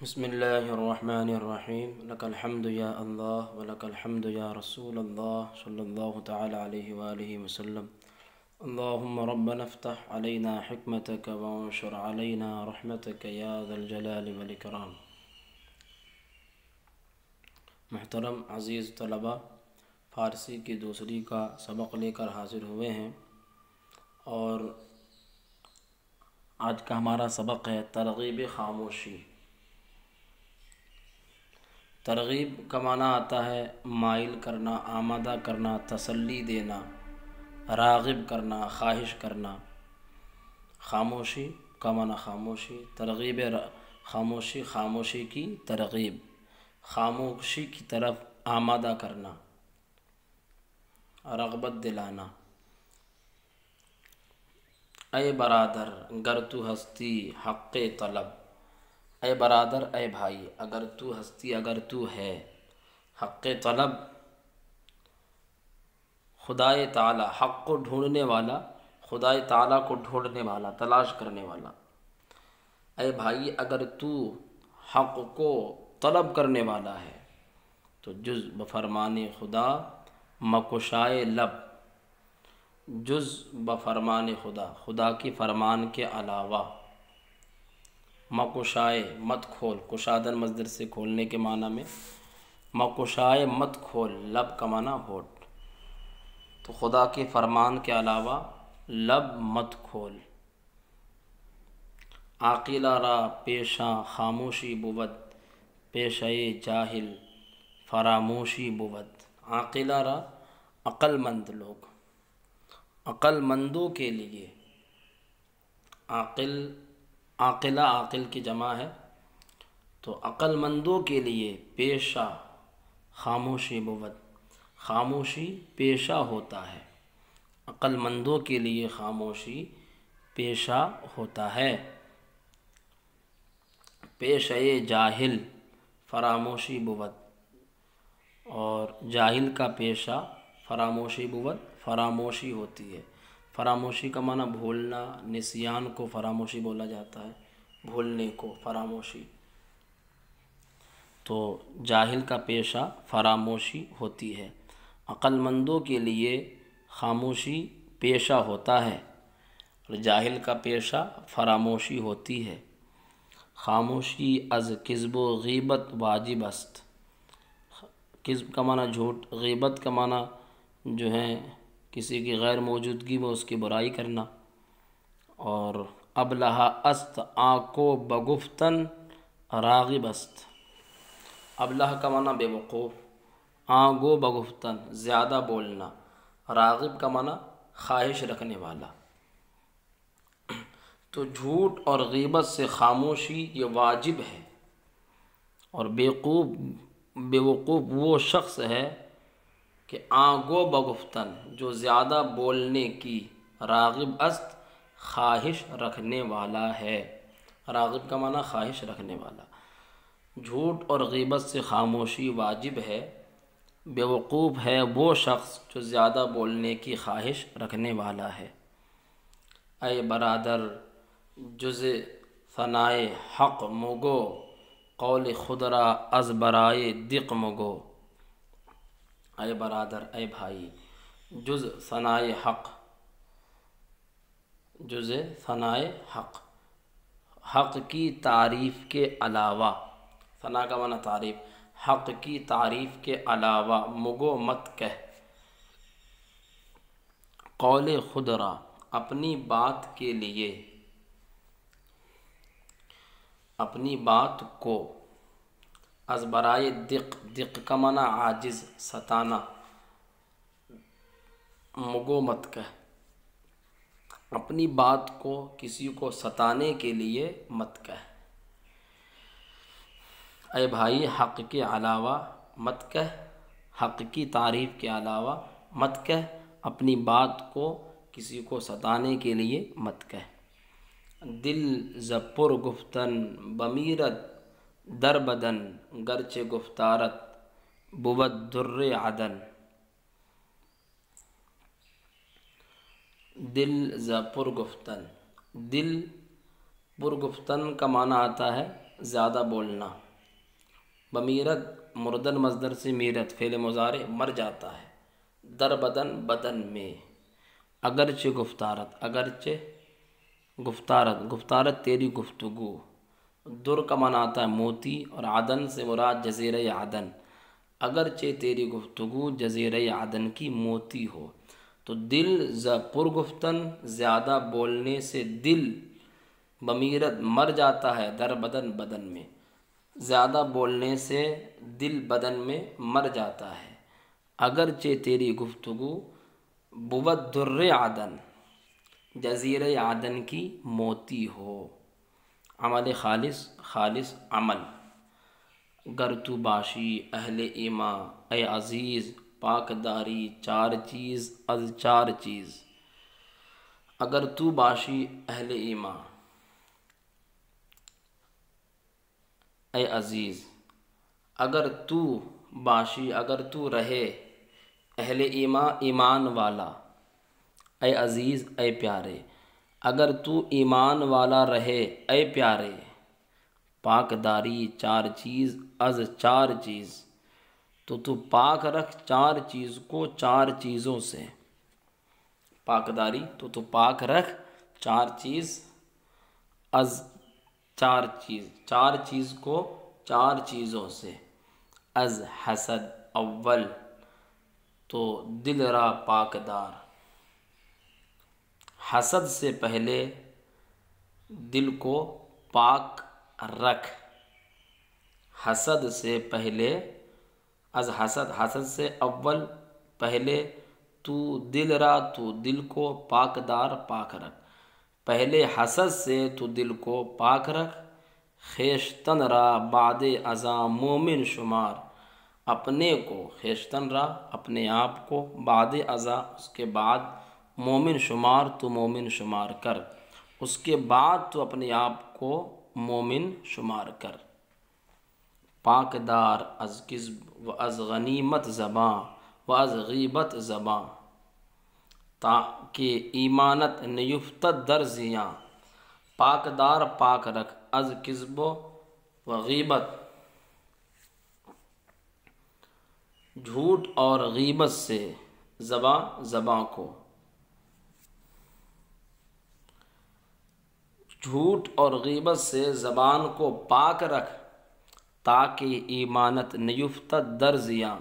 بسم اللہ الرحمن الرحیم لک الحمد یا اللہ ولک الحمد یا رسول اللہ صلی اللہ تعالی علیہ وآلہ وسلم اللہم ربنا افتح علینا حکمتک وانشر علینا رحمتک یا ذا الجلال والاکرام۔ محترم عزیز طلبہ، فارسی کی دوسری کا سبق لے کر حاضر ہوئے ہیں، اور آج کا ہمارا سبق ہے ترغیب خاموشی۔ ترغیب کا معنی آتا ہے مائل کرنا، آمادہ کرنا، تسلی دینا، راغب کرنا، خواہش کرنا۔ خاموشی کا معنی خاموشی، ترغیب خاموشی، خاموشی کی ترغیب، خاموشی کی طرف آمادہ کرنا، رغبت دلانا۔ اے برادر گر تو ہستی حق طلب، اے برادر اے بھائی، اگر تو ہستی، اگر تو ہے حق طلب، خدائے تعالی، حق کو ڈھونڈنے والا، خدائے تعالی کو ڈھونڈنے والا، تلاش کرنے والا۔ اے بھائی اگر تو حق کو طلب کرنے والا ہے تو جز بفرمان خدا مکشائے لب، جز بفرمان خدا، خدا کی فرمان کے علاوہ، مکشائے مت کھول، کشادن مصدر سے کھولنے کے معنی میں، مکشائے مت کھول، لب کا معنی ہونٹ، تو خدا کے فرمان کے علاوہ لب مت کھول۔ عاقلہ را پیشاں خاموشی بود، پیشے جاہل فراموشی بود۔ عاقلہ را عقل مند لوگ، عقل مندوں کے لیے، عاقلہ عاقل کی جمع ہے، تو عقل مندوں کے لیے پیشہ خاموشی بود، خاموشی پیشہ ہوتا ہے، عقل مندوں کے لیے خاموشی پیشہ ہوتا ہے۔ پیشے جاہل فراموشی بود، اور جاہل کا پیشہ فراموشی بود، فراموشی ہوتی ہے۔ فراموشی کا معنی بھولنا، نسیان کو فراموشی بولا جاتا ہے، بھولنے کو فراموشی، تو جاہل کا پیشہ فراموشی ہوتی ہے، عقل مندوں کے لیے خاموشی پیشہ ہوتا ہے، اور جاہل کا پیشہ فراموشی ہوتی ہے۔ خاموشی از کذب و غیبت واجب است، کذب کا معنی جھوٹ، غیبت کا معنی جو ہے کسی کی غیر موجودگی میں اس کی برائی کرنا، اور ابلہ است آنکو بگفتن راغب است، ابلہ کا معنی بے وقوف، آگو بگفتن زیادہ بولنا، راغب کا معنی خواہش رکھنے والا۔ تو جھوٹ اور غیبت سے خاموشی یہ واجب ہے، اور بے وقوف وہ شخص ہے کہ آگو بگفتن جو زیادہ بولنے کی، راغب است خواہش رکھنے والا ہے، راغب کا معنی خواہش رکھنے والا۔ جھوٹ اور غیبت سے خاموشی واجب ہے، بے وقوف ہے وہ شخص جو زیادہ بولنے کی خواہش رکھنے والا ہے۔ اے برادر جز ثنائے حق مگو، قول خود را از برائے دق مگو۔ اے برادر اے بھائی، جز ثنائے حق، جز ثنائے حق، حق کی تعریف کے علاوہ، ثنا کا معنی تعریف، حق کی تعریف کے علاوہ مگو مت کہہ، قول خود را اپنی بات کے لیے، اپنی بات کو، از برائے دق، دق کا معنی عاجز، ستانا، مگو مت کہہ، اپنی بات کو کسی کو ستانے کے لیے مت کہہ۔ اے بھائی حق کے علاوہ مت کہہ، حق کی تعریف کے علاوہ مت کہہ، اپنی بات کو کسی کو ستانے کے لیے مت کہہ۔ دل ز پر گفتن بمیرد در بدن، گرچہ گفتارت بود در عدن۔ دل ز پر گفتن، دل پر گفتن کا معنی آتا ہے زیادہ بولنا، بمیرت مردن مصدر سے میرت فعل مضارع مر جاتا ہے، در بدن بدن میں، اگرچہ گفتارت، اگرچہ گفتارت، گفتارت تیری گفتگو، در کا معنی آتا ہے موتی، اور عدن سے مراد جزیرہ عدن، اگرچہ تیری گفتگو جزیرہ عدن کی موتی ہو، تو دل پرگفتن زیادہ بولنے سے دل بمیرت مر جاتا ہے، در بدن بدن میں، زیادہ بولنے سے دل بدن میں مر جاتا ہے، اگرچہ تیری گفتگو بود در عدن جزیرہ عدن کی موتی ہو، عمل خالص، خالص عمل، گر تو باشی اہل ایما، اے عزیز پاک داری چار چیز از چار چیز، اگر تو باشی اہل ایما، اے عزیز، اگر تو باشی، اگر تو رہے، اہل ایما ایمان والا، اے عزیز اے پیارے، اگر تو ایمان والا رہے اے پیارے، پاک داری چار چیز از چار چیز، تو پاک رکھ چار چیز کو چار چیزوں سے، پاک داری تو پاک رکھ چار چیز از چار چیز، چار چیز کو چار چیزوں سے، از حسد اول تو دل را پاک دار، حسد سے پہلے دل کو پاک رکھ، حسد سے پہلے، از حسد، حسد سے اول پہلے، تو دل را تو دل کو پاک دار پاک رکھ، پہلے حسد سے تو دل کو پاک رکھ، خیشتن را بعد ازاں مومن شمار، اپنے کو، خیشتن را اپنے آپ کو، بعد ازاں اس کے بعد، مومن شمار تو مومن شمار کر، اس کے بعد تو اپنے آپ کو مومن شمار کر، پاک دار از کذب و از غنیمت زباں و از غیبت زباں، تاکہ ایمانت نیفتد در زیاں، پاک دار پاک رکھ از کذب و غیبت، جھوٹ اور غیبت سے، زباں زباں کو، جھوٹ اور غیبت سے زبان کو پاک رکھ، تاکہ ایمانت نیفتد در زیاں،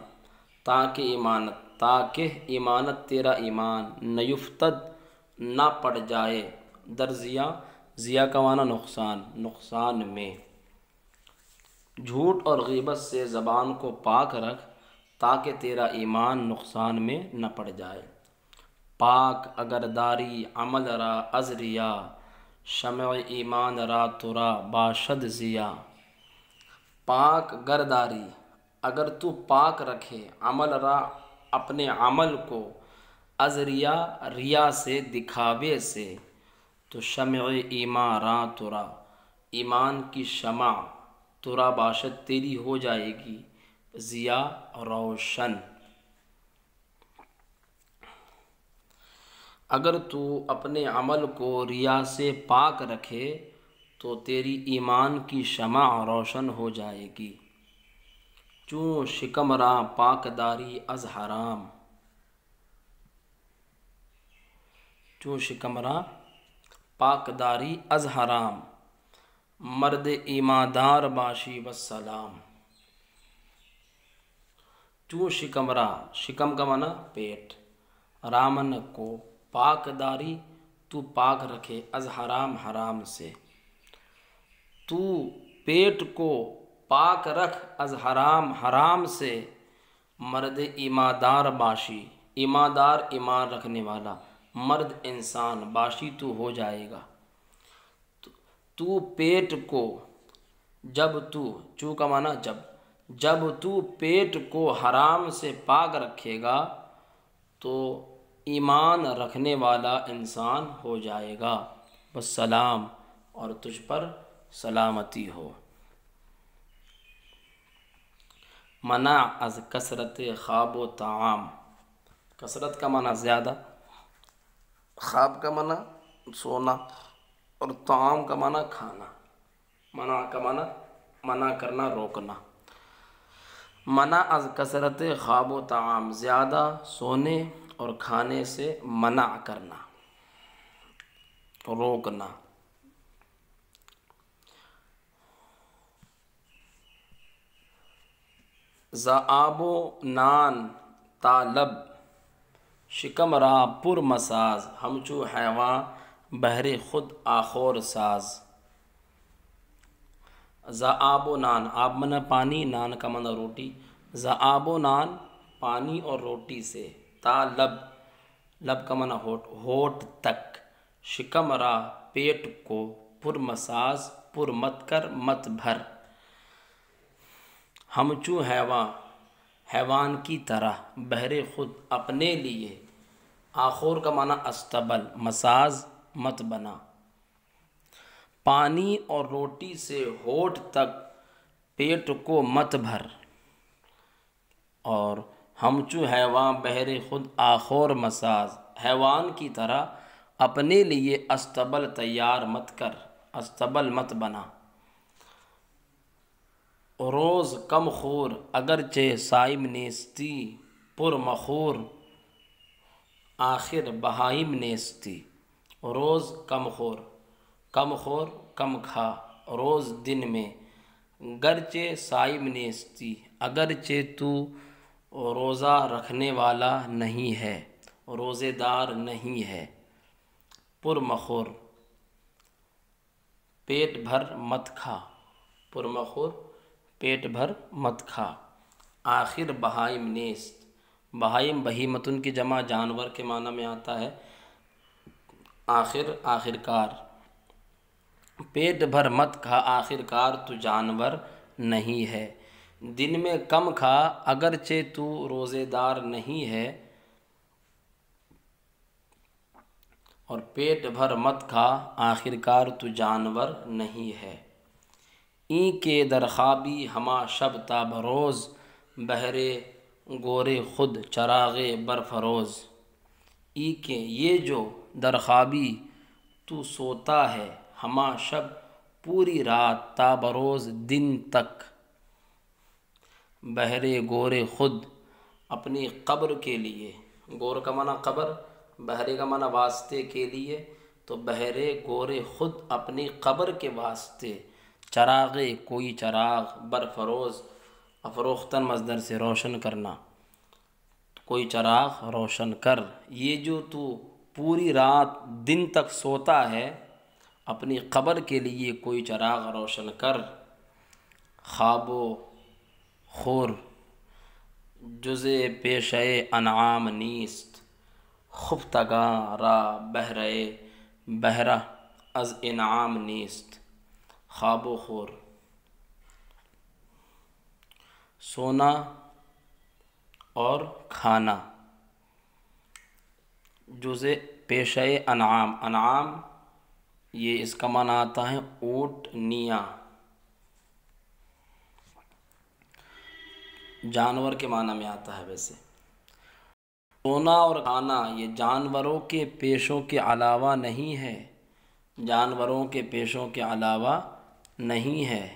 تاکہ ایمانت، تاکہ ایمانت تیرا ایمان، نیفتد نہ پڑ جائے، در زیاں، زیاں کا معنی نقصان، نقصان میں، جھوٹ اور غیبت سے زبان کو پاک رکھ تاکہ تیرا ایمان نقصان میں نہ پڑ جائے، پاک اگر داری عمل را از ریا، شمع ایمان را ترا باشد ضیا، پاک گرداری اگر تو پاک رکھے، عمل را اپنے عمل کو، از ریا ریا سے، دکھاوے سے، تو شمع ایمان را ترا، ایمان کی شمع، ترا باشد تیری ہو جائے گی، ضیا روشن، اگر تو اپنے عمل کو ریا سے پاک رکھے تو تیری ایمان کی شمع روشن ہو جائے گی، چوں شکم را پاک داری از حرام، چوں شکم را پاک داری از حرام، مرد ایماندار باشی والسلام، چوں شکم را، شکم کا معنی پیٹ، رامن کو، پاک داری تو پاک رکھے، از حرام حرام سے، تو پیٹ کو پاک رکھ از حرام حرام سے، مرد ایماندار باشی، ایماندار ایمان رکھنے والا، مرد انسان، باشی تو ہو جائے گا، تو پیٹ کو، جب تو، چوں کا معنی جب، جب تو پیٹ کو حرام سے پاک رکھے گا تو ایمان رکھنے والا انسان ہو جائے گا، والسلام، اور تجھ پر سلامتی ہو، منع از کثرت خواب و طعام، کثرت کا معنی زیادہ، خواب کا معنی سونا، اور طعام کا معنی کھانا، منع کا معنی منع کرنا، روکنا۔ منع از کثرت خواب و طعام، زیادہ سونے اور کھانے سے منع کرنا، روکنا۔ ز آب و نان تا لب، شکم را پر مساز، ہمچو حیواں بہر خود آخور ساز۔ ز آب و نان، آب منا پانی، نان کا منا روٹی۔ ز آب و نان، پانی اور روٹی سے، تا لب، لب کا منا ہونٹ، ہونٹ تک، شکم را پیٹ کو، پر مساز پر مت کر مت بھر، ہمچو حیواں حیوان کی طرح، بہر خود اپنے لیے، آخور کا معنی استبل، مساز مت بنا۔ پانی اور روٹی سے ہونٹ تک پیٹ کو مت بھر، اور ہمچو حیواں بہر خود آخور مساز، حیوان کی طرح اپنے لیے استبل تیار مت کر، استبل مت بنا۔ روز کم خور اگرچہ صائم نیستی، پر مخور آخر بہائم نیستی۔ روز کم خور، کم خور کم کھا، روز دن میں، گرچہ صائم نیستی، اگرچہ تو روزہ رکھنے والا نہیں ہے، روزے دار نہیں ہے۔ پر مخور پیٹ بھر مت کھا، پر مخور پیٹ بھر مت کھا۔ آخر بہائم نیست، بہائم بہیمتن کی جمع جانور کے معنی میں آتا ہے، آخر آخر کار۔ پیٹ بھر مت کھا، آخر کار تو جانور نہیں ہے۔ دن میں کم کھا، اگرچہ تو روزے دار نہیں ہے، اور پیٹ بھر مت کھا، آخر کار تو جانور نہیں ہے۔ این کے در خوابی ہما شب تا بروز، بہرے گورے خود چراغ برفروز۔ ای کے یہ جو در خوابی تو سوتا ہے، ہما شب پوری رات، تا بروز دن تک، بہرے گورے خود اپنی قبر کے لیے، گور کا معنی قبر، بہرے کا معنی واسطے کے لیے، تو بہرے گورے خود اپنی قبر کے واسطے، چراغ کوئی چراغ، برفروز افروختن مصدر سے روشن کرنا، کوئی چراغ روشن کر۔ یہ جو تو پوری رات دن تک سوتا ہے، اپنی قبر کے لیے کوئی چراغ روشن کر۔ خواب و خور جز پیشہ انعام نیست، خفتگاں را بہرہ از انعام نیست۔ خواب و خور سونا اور کھانا، جز پیشہ انعام، انعام یہ اس کا معنی آتا ہے اونٹنیاں، جانور کے معنی میں آتا ہے ویسے۔ سونا اور کھانا یہ جانوروں کے پیشوں کے علاوہ نہیں ہے، جانوروں کے پیشوں کے علاوہ نہیں ہے۔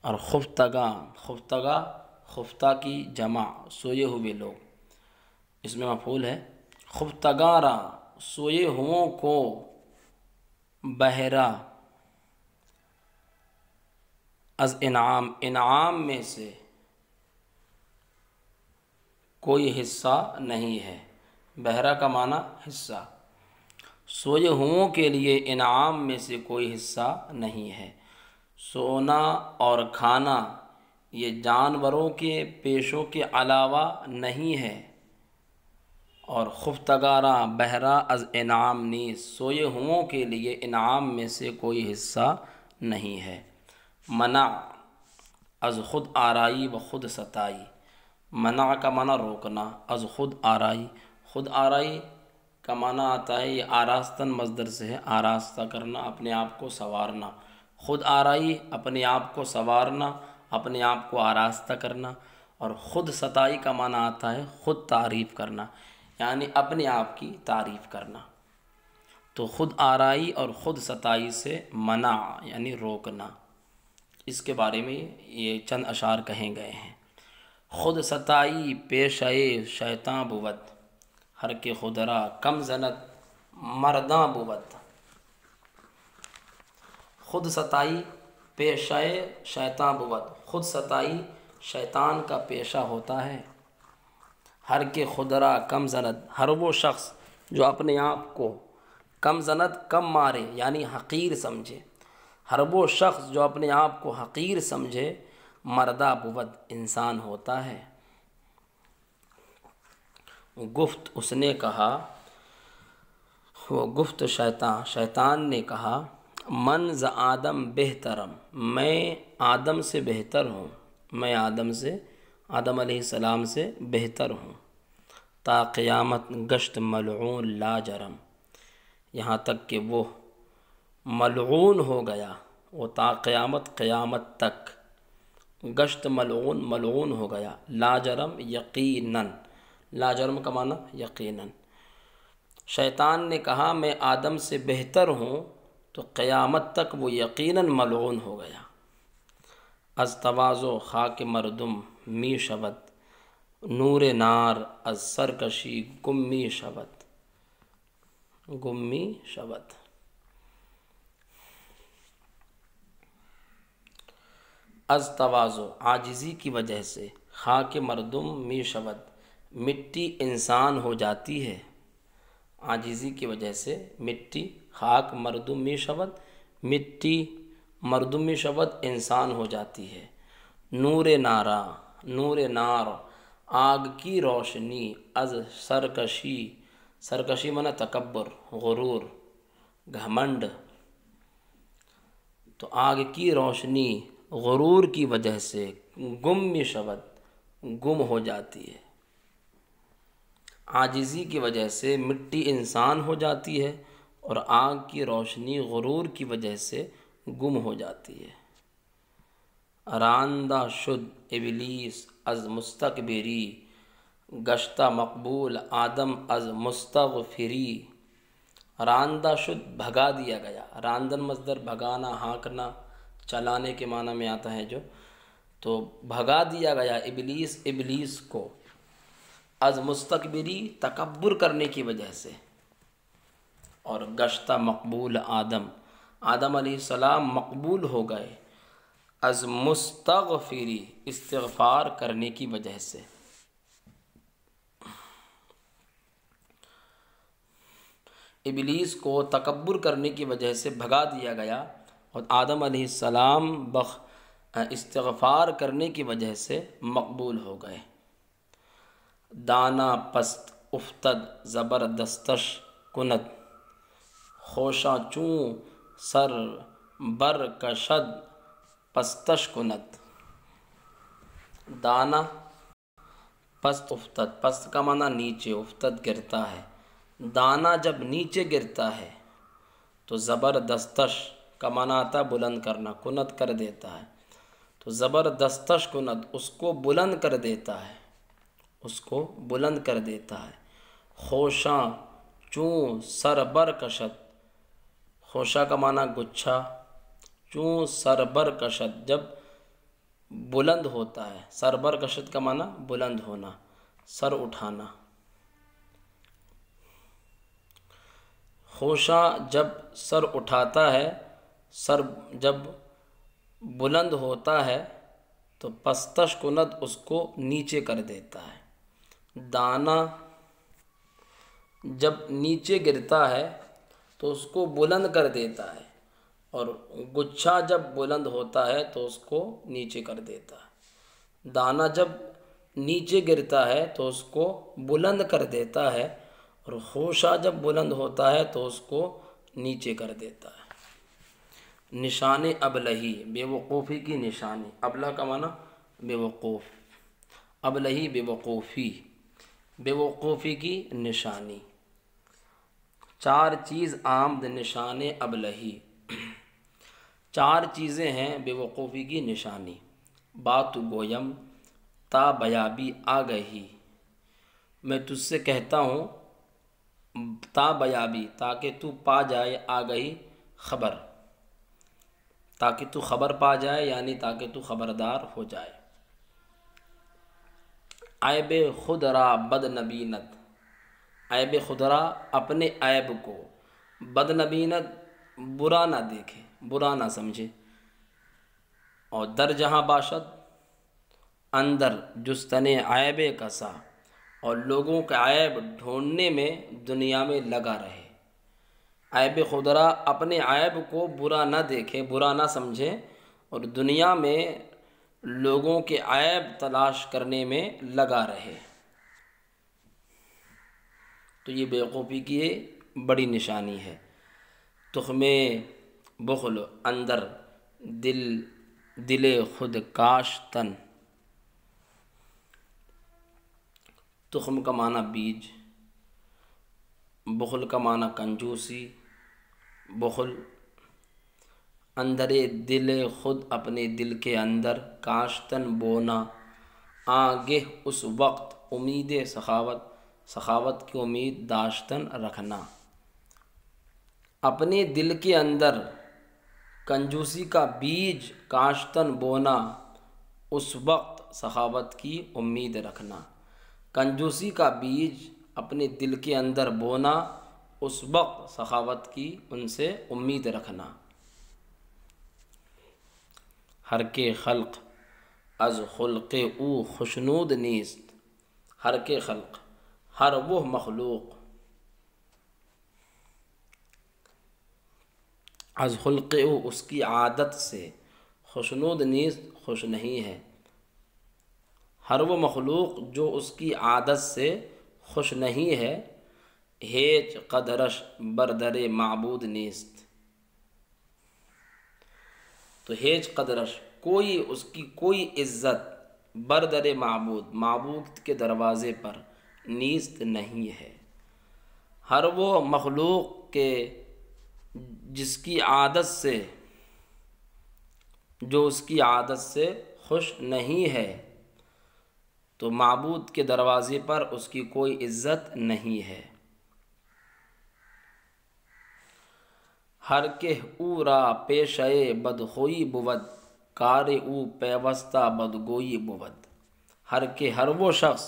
اور خفتگاں، خفتگاں خفتہ کی جمع، سوئے ہوئے لوگ، اس میں مفعول ہے۔ خفتگاں را، سوئے ہوں کو، بہرہ از انعام، انعام میں سے کوئی حصہ نہیں ہے۔ بہرہ کا معنی حصہ، سوئے ہوں کے لیے انعام میں سے کوئی حصہ نہیں ہے۔ سونا اور کھانا یہ جانوروں کے پیشوں کے علاوہ نہیں ہے، اور خفتگاراں بہرہ از انعام نیز، سوئے ہوں کے لیے انعام میں سے کوئی حصہ نہیں ہے۔ منع از خود آرائی و خود ستائی، منع کا معنی روکنا، از خود آرائی، خود آرائی کا معنی آتا ہے، یہ آراستن مصدر سے ہے، آراستہ کرنا، اپنے آپ کو سنوارنا۔ خود آرائی اپنے آپ کو سنوارنا، اپنے آپ کو آراستہ کرنا، اور خود ستائی کا معنی آتا ہے خود تعریف کرنا، یعنی اپنے آپ کی تعریف کرنا۔ تو خود آرائی اور خود ستائی سے منع یعنی روکنا۔ اس کے بارے میں یہ چند اشعار کہیں گئے ہیں۔ خود ستائی پیشے شیطاں بود، ہر کے خودرا کم زند مرداں بود۔ خود ستائی پیشہ شیطاں بود، خود ستائی شیطان کا پیشہ ہوتا ہے۔ ہر کے خودرا کم زند، ہر وہ شخص جو اپنے آپ کو کم زند کم مارے یعنی حقیر سمجھے، ہر وہ شخص جو اپنے آپ کو حقیر سمجھے مردہ بود انسان ہوتا ہے۔ گفت اس نے کہا، وہ گفت شیطان نے کہا، من ز آدم بہترم، میں آدم سے بہتر ہوں، میں آدم علیہ السلام سے بہتر ہوں۔ تا قیامت گشت ملعون لا جرم، یہاں تک کہ وہ ملعون ہو گیا، وہ تا قیامت تک گشت ملعون ہو گیا، لا جرم یقیناً، لا جرم کا معنی یقیناً۔ شیطان نے کہا میں آدم سے بہتر ہوں تو قیامت تک وہ یقیناً ملعون ہو گیا۔ از تواضع خاک مردم می شود، نور نار از سرکشی گم می شود، گم می شود۔ از تواضع عاجزی کی وجہ سے، خاک مردم می شود مٹی انسان ہو جاتی ہے، عاجزی کی وجہ سے مٹی، خاک مردم می شود مٹی مردم می شود انسان ہو جاتی ہے۔ نور نار آگ کی روشنی، از سرکشی منع تکبر غرور گھمنڈ، تو آگ کی روشنی غرور کی وجہ سے گم می شود گم ہو جاتی ہے۔ عاجزی کی وجہ سے مٹی انسان ہو جاتی ہے اور آگ کی روشنی غرور کی وجہ سے گم ہو جاتی ہے۔ راندہ شد ابلیس از مستکبری، گشتہ مقبول آدم از مستغفری۔ راندہ شد بھگا دیا گیا، راندن مصدر بھگانا ہانکنا چلانے کے معنی میں آتا ہے جو، تو بھگا دیا گیا ابلیس کو، از مستکبری تکبر کرنے کی وجہ سے، اور گشتہ مقبول آدم علیہ السلام مقبول ہو گئے، از مستغفری استغفار کرنے کی وجہ سے۔ ابلیس کو تکبر کرنے کی وجہ سے بھگا دیا گیا اور آدم علیہ السلام استغفار کرنے کی وجہ سے مقبول ہو گئے۔ دانا پست افتد زبردستش کند، خوشا چوں سر بر کشد پستش کند۔ دانا پست افتد، پست کا معنی نیچے، افتد گرتا ہے، دانا جب نیچے گرتا ہے تو زبردستش کا معنی آتا ہے بلند کرنا، کند کر دیتا ہے، تو زبردستش کند اس کو بلند کر دیتا ہے، اس کو بلند کر دیتا ہے۔ خوشاں چوں سر بر کشد، خوشا کا معنی گچھا، چوں سر بر کشد جب بلند ہوتا ہے، سر بر کشد کا معنی بلند ہونا، سر اٹھانا۔ خوشا جب سر اٹھاتا ہے، سر جب بلند ہوتا ہے تو پستش کند اس کو نیچے کر دیتا ہے۔ دانا جب نیچے گرتا ہے تو اس کو بلند کر دیتا ہے، اور گچھا جب بلند ہوتا ہے تو اس کو نیچے کر دیتا ہے۔ دانا جب نیچے گرتا ہے تو اس کو بلند کر دیتا ہے، اور خوشا جب بلند ہوتا ہے تو اس کو نیچے کر دیتا ہے۔ نشان ابلہی، بے وقوفی کی نشانی، ابلہ کا معنی بے وقوف، ابلہی بے وقوفی، بے وقوفی کی نشانی۔ چار چیز آمد نشان ابلہی، چار چیزیں ہیں بے وقوفی کی نشانی۔ بات گویم تا بیابی آگہی، میں تجھ سے کہتا ہوں تا بیابی، تاکہ تو پا جائے آگہی خبر، تاکہ تو خبر پا جائے، یعنی تاکہ تو خبردار ہو جائے۔ عیب خود را بد نبینت، عیب خود را اپنے عیب کو، بد نبینت برا نہ دیکھے، برا نہ سمجھے، اور در جہاں باشد اندر جستن عیب کسا، اور لوگوں کا عیب ڈھونڈنے میں دنیا میں لگا رہے۔ عیب خودرا اپنے عیب کو برا نہ دیکھے، برا نہ سمجھے، اور دنیا میں لوگوں کے عیب تلاش کرنے میں لگا رہے۔ تو یہ بیوقوفی کی بڑی نشانی ہے۔ تخم بخل اندر دل خود کاشتن، تخم کا معنی بیج، بخل کا معنی کنجوسی، بخل اندر دل خود اپنے دل کے اندر، کاشتن بونا، آگے اس وقت امید سخاوت، سخاوت کی امید داشتن رکھنا، اپنے دل کے اندر کنجوسی کا بیج کاشتن بونا، اس وقت سخاوت کی امید رکھنا، کنجوسی کا بیج اپنے دل کے اندر بونا، اس وقت سخاوت کی ان سے امید رکھنا۔ ہر کے خلق از خلق او خشنود نیست، ہر کے خلق، ہر وہ مخلوق، از خلق او اس کی عادت سے، خشنود نیست خوش نہیں ہے، ہر وہ مخلوق جو اس کی عادت سے خوش نہیں ہے، ہیچ قدرش بردر معبود نیست، تو ہیچ قدرش کوئی اس کی کوئی عزت، بردر معبود معبود کے دروازے پر نیست نہیں ہے، ہر وہ مخلوق کے جس کی عادت سے، جو اس کی عادت سے خوش نہیں ہے، تو معبود کے دروازے پر اس کی کوئی عزت نہیں ہے۔ ہر کہ او را پیشے بدخوئی بود، کار او پیوستہ بدگوئی بود، ہر کہ ہر وہ شخص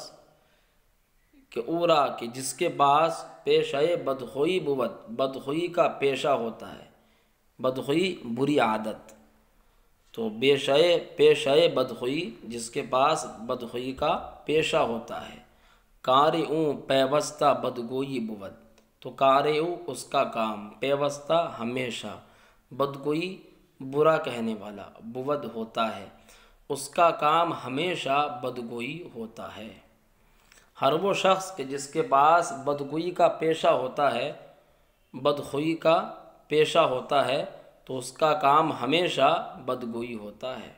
کہ او را کہ جس کے پاس پیشے بدخوئی بود، بدخوئی کا پیشہ ہوتا ہے، بدخوئی بری عادت، تو پیشے بدخوئی جس کے پاس بدخوئی کا پیشہ ہوتا ہے، کار او پیوستہ بدگوئی بود، تو کار او اس کا کام، پیوستہ ہمیشہ، بدگوئی برا کہنے والا، بود ہوتا ہے، اس کا کام ہمیشہ بدگوئی ہوتا ہے۔ ہر وہ شخص کہ جس کے پاس بدگوئی کا پیشہ ہوتا ہے، بدخوئی کا پیشہ ہوتا ہے، تو اس کا کام ہمیشہ بدگوئی ہوتا ہے۔